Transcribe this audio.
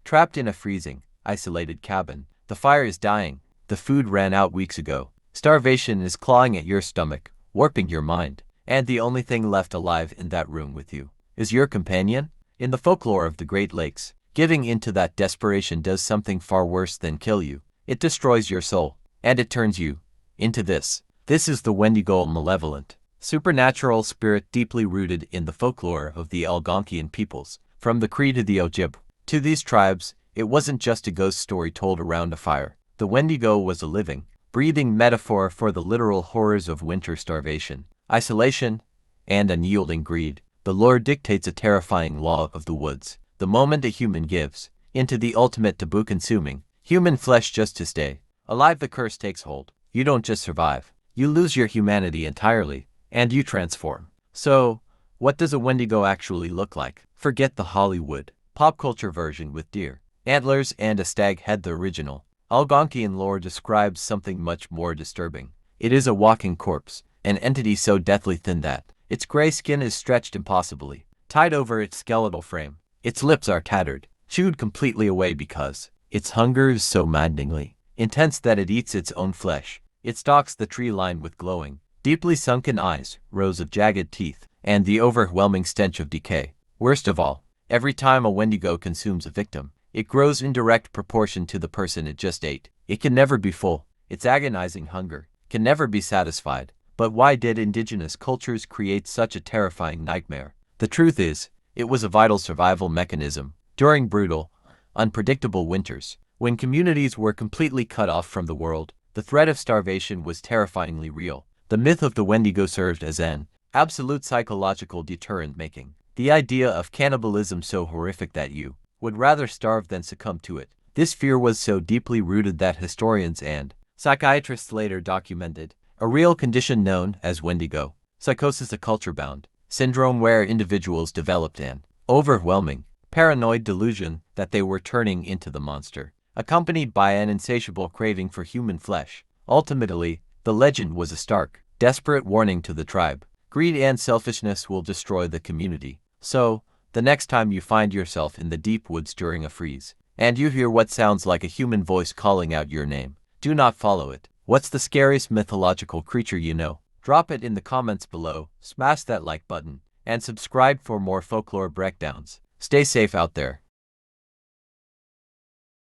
trapped in a freezing, isolated cabin. The fire is dying. The food ran out weeks ago. Starvation is clawing at your stomach, warping your mind. And the only thing left alive in that room with you is your companion. In the folklore of the Great Lakes, giving into that desperation does something far worse than kill you. It destroys your soul, and it turns you into this. This is the Wendigo, malevolent, supernatural spirit deeply rooted in the folklore of the Algonquian peoples. From the Cree to the Ojibwe. To these tribes, it wasn't just a ghost story told around a fire. The Wendigo was a living, breathing metaphor for the literal horrors of winter starvation, isolation, and unyielding greed. The lore dictates a terrifying law of the woods. The moment a human gives into the ultimate taboo-consuming human flesh just to stay alive, the curse takes hold. You don't just survive. You lose your humanity entirely, and you transform. So, what does a Wendigo actually look like? Forget the Hollywood, pop culture version with deer, antlers, and a stag head. The original Algonquian lore describes something much more disturbing. It is a walking corpse, an entity so deathly thin that its gray skin is stretched impossibly, tied over its skeletal frame. Its lips are tattered, chewed completely away because its hunger is so maddeningly intense that it eats its own flesh. It stalks the tree lined with glowing, deeply sunken eyes, rows of jagged teeth, and the overwhelming stench of decay. Worst of all, every time a Wendigo consumes a victim, it grows in direct proportion to the person it just ate. It can never be full. Its agonizing hunger can never be satisfied. But why did indigenous cultures create such a terrifying nightmare? The truth is, it was a vital survival mechanism. During brutal, unpredictable winters, when communities were completely cut off from the world, the threat of starvation was terrifyingly real. The myth of the Wendigo served as an absolute psychological deterrent, making the idea of cannibalism so horrific that you would rather starve than succumb to it. This fear was so deeply rooted that historians and psychiatrists later documented a real condition known as Wendigo psychosis, a culture-bound syndrome where individuals developed an overwhelming, paranoid delusion that they were turning into the monster, accompanied by an insatiable craving for human flesh. Ultimately, the legend was a stark, desperate warning to the tribe. Greed and selfishness will destroy the community. So, the next time you find yourself in the deep woods during a freeze, and you hear what sounds like a human voice calling out your name, do not follow it. What's the scariest mythological creature you know? Drop it in the comments below, smash that like button, and subscribe for more folklore breakdowns. Stay safe out there.